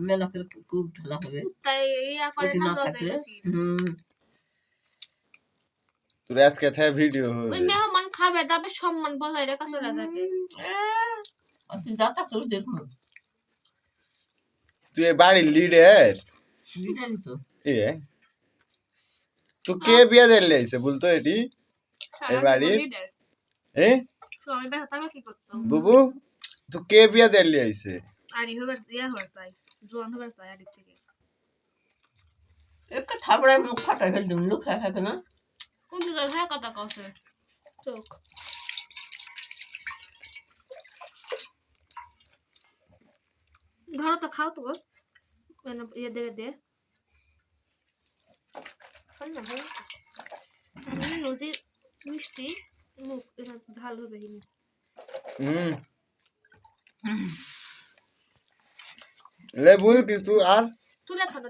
মেলাকের খুব ঢালা হবে তাই ইয়া করে না থাকলে তোর আজকে থেকে ভিডিও হবে ওই মেহমান খাবে তবে সম্মান বজায় রেখে চলে যাবে তুই যা থাকলেও দেখুন তুই বাড়ির লিডার লিডারই তো তো কে বিয়ে দিলে আইছে বলতো এটি এই বাড়ির আমি বেটা তাহলে কি করতো বুবু তো কে বিয়ে দিলে আইছে আরি হবে ইয়া হবে চাই জোয়ান হবে চাই আরি থেকে একটা থাবড়ায় মুখ ফাটা গেল দিন লোক খায় না কোন দিকে হ্যাঁ কথা কছে চোখ ধরো তো খাও তো মানে ইয়ে দেবে দে নদী মিষ্টি মুখ ঝাল হবে লেবুল কিছু আর তুলে খানো